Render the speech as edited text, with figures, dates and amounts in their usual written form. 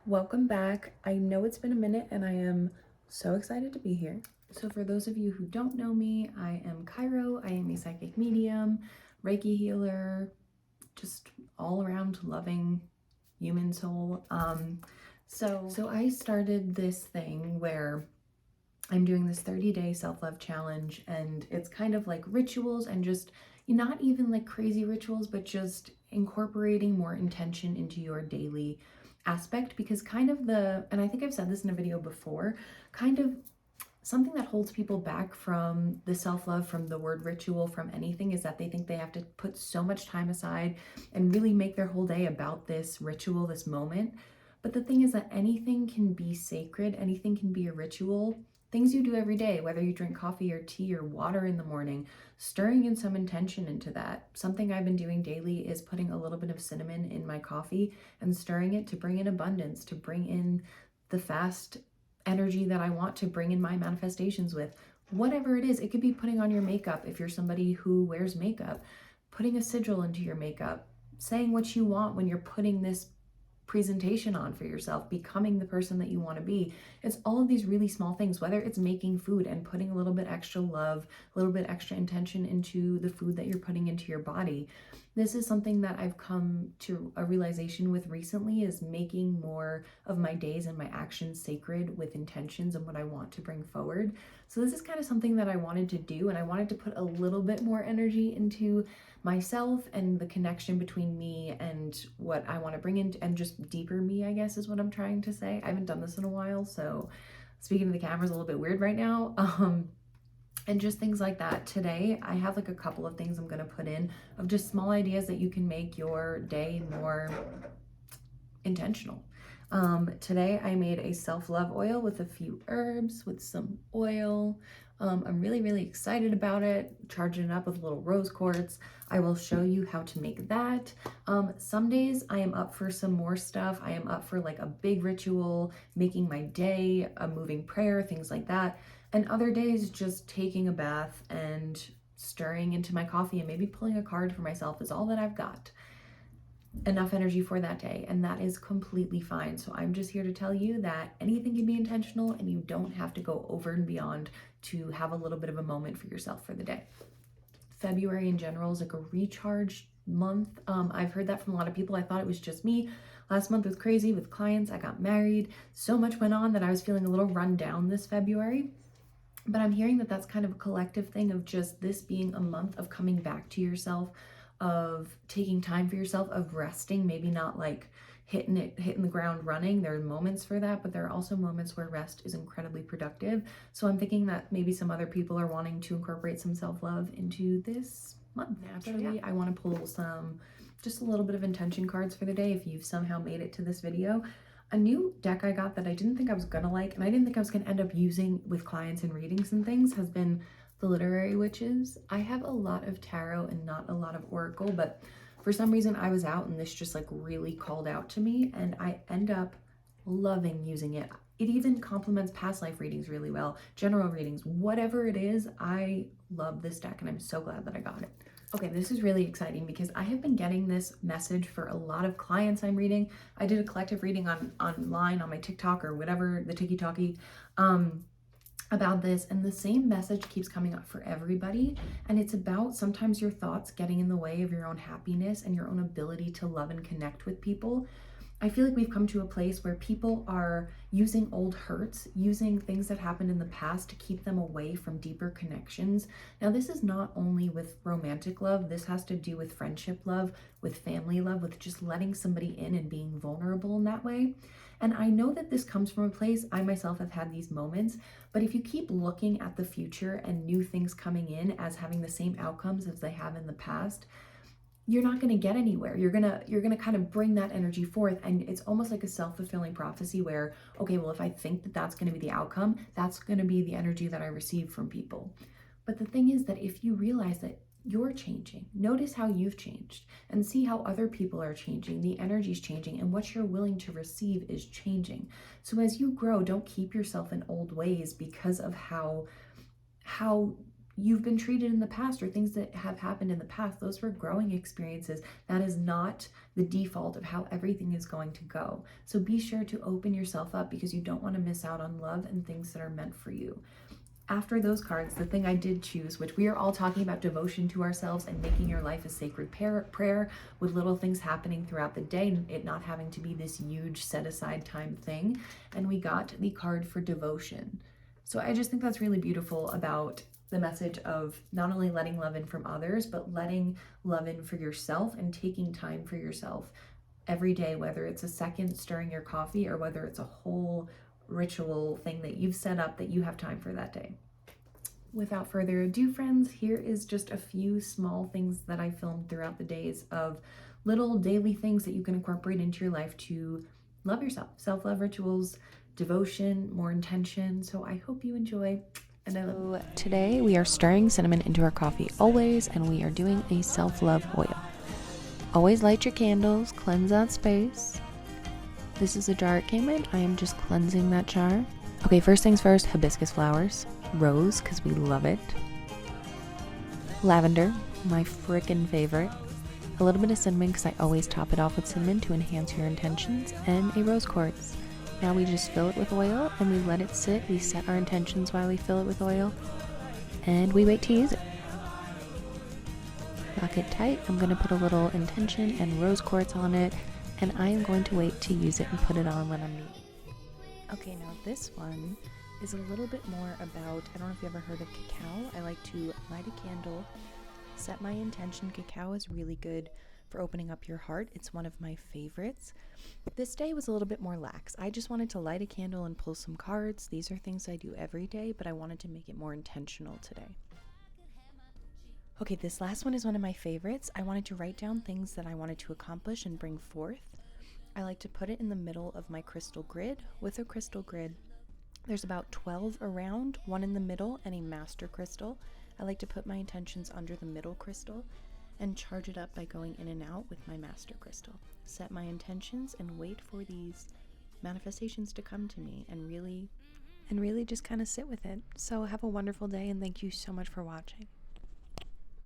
Welcome back. I know it's been a minute and I am so excited to be here. So for those of you who don't know me, I am Cairo. I am a psychic medium, reiki healer, just all around loving human soul. So I started this thing where I'm doing this 30-day self-love challenge, and it's kind of like rituals and just not even like crazy rituals, but just incorporating more intention into your daily aspect, because and I think I've said this in a video before, kind of something that holds people back from the self-love, from the word ritual, from anything, is that they think they have to put so much time aside and really make their whole day about this ritual, this moment. But the thing is that anything can be sacred, anything can be a ritual. Things you do every day, whether you drink coffee or tea or water in the morning, stirring in some intention into that. Something I've been doing daily is putting a little bit of cinnamon in my coffee and stirring it to bring in abundance, to bring in the fast energy that I want to bring in my manifestations with. Whatever it is, it could be putting on your makeup if you're somebody who wears makeup, putting a sigil into your makeup, saying what you want when you're putting this presentation on for yourself, becoming the person that you want to be. It's all of these really small things, whether it's making food and putting a little bit extra love, a little bit extra intention into the food that you're putting into your body. This is something that I've come to a realization with recently, is making more of my days and my actions sacred with intentions and what I want to bring forward. So this is kind of something that I wanted to do, and I wanted to put a little bit more energy into myself and the connection between me and what I want to bring in, and just deeper me, I guess is what I'm trying to say. I haven't done this in a while, so speaking to the camera is a little bit weird right now. And just things like that. Today, I have like a couple of things I'm going to put in of just small ideas that you can make your day more intentional. Today I made a self-love oil with a few herbs, with some oil. I'm really excited about it, charging it up with little rose quartz. I will show you how to make that. Some days I am up for some more stuff. I am up for like a big ritual, making my day, a moving prayer, things like that. And other days just taking a bath and stirring into my coffee and maybe pulling a card for myself is all that I've got enough energy for that day, and that is completely fine. So I'm just here to tell you that anything can be intentional, and you don't have to go over and beyond to have a little bit of a moment for yourself for the day. February in general is like a recharge month. I've heard that from a lot of people. I thought it was just me. Last month was crazy with clients. I got married. So much went on that I was feeling a little run down this February. But I'm hearing that that's kind of a collective thing of just this being a month of coming back to yourself, of taking time for yourself, of resting, maybe not like hitting the ground running. There are moments for that, but there are also moments where rest is incredibly productive. So I'm thinking that maybe some other people are wanting to incorporate some self-love into this month. Naturally, I want to pull just a little bit of intention cards for the day if you've somehow made it to this video. A new deck I got that I didn't think I was gonna like, and I didn't think I was gonna end up using with clients and readings and things, has been the Literary Witches. I have a lot of tarot and not a lot of oracle, but for some reason I was out and this just like really called out to me, and I end up loving using it. It even complements past life readings really well, general readings, whatever it is. I love this deck and I'm so glad that I got it. Okay, this is really exciting because I have been getting this message for a lot of clients I'm reading. I did a collective reading online on my TikTok or whatever, the TikTok, about this, and the same message keeps coming up for everybody. And it's about sometimes your thoughts getting in the way of your own happiness and your own ability to love and connect with people. I feel like we've come to a place where people are using old hurts, using things that happened in the past to keep them away from deeper connections. Now, this is not only with romantic love, this has to do with friendship love, with family love, with just letting somebody in and being vulnerable in that way. And I know that this comes from a place, I myself have had these moments, but if you keep looking at the future and new things coming in as having the same outcomes as they have in the past, you're not going to get anywhere. You're going to kind of bring that energy forth, and it's almost like a self-fulfilling prophecy where, okay, well, if I think that that's going to be the outcome, that's going to be the energy that I receive from people. But the thing is that if you realize that you're changing, notice how you've changed and see how other people are changing, the energy's changing, and what you're willing to receive is changing. So as you grow, don't keep yourself in old ways because of how you've been treated in the past or things that have happened in the past, those were growing experiences. That is not the default of how everything is going to go. So be sure to open yourself up, because you don't want to miss out on love and things that are meant for you. After those cards, the thing I did choose, which we are all talking about devotion to ourselves and making your life a sacred prayer with little things happening throughout the day, and it not having to be this huge set aside time thing. And we got the card for devotion. So I just think that's really beautiful about the message of not only letting love in from others, but letting love in for yourself and taking time for yourself every day, whether it's a second stirring your coffee or whether it's a whole ritual thing that you've set up that you have time for that day. Without further ado, friends, here is just a few small things that I filmed throughout the days of little daily things that you can incorporate into your life to love yourself. Self-love rituals, devotion, more intention. So I hope you enjoy. And so today we are stirring cinnamon into our coffee always, and we are doing a self-love oil. Always light your candles, cleanse that space. This is the jar it came in. I am just cleansing that jar. Okay, first things first, hibiscus flowers. Rose, because we love it. Lavender, my frickin' favorite. A little bit of cinnamon, because I always top it off with cinnamon to enhance your intentions. And a rose quartz. Now we just fill it with oil and we let it sit. We set our intentions while we fill it with oil. And we wait to use it. Lock it tight. I'm going to put a little intention and rose quartz on it. And I am going to wait to use it and put it on when I'm needed. Okay, now this one is a little bit more about, I don't know if you ever heard of cacao. I like to light a candle, set my intention. Cacao is really good for opening up your heart. It's one of my favorites. This day was a little bit more lax. I just wanted to light a candle and pull some cards. These are things I do every day, but I wanted to make it more intentional today. Okay, this last one is one of my favorites. I wanted to write down things that I wanted to accomplish and bring forth. I like to put it in the middle of my crystal grid. With a crystal grid, there's about 12 around, one in the middle, and a master crystal. I like to put my intentions under the middle crystal and charge it up by going in and out with my master crystal. Set my intentions and wait for these manifestations to come to me and really just kind of sit with it. So have a wonderful day, and thank you so much for watching.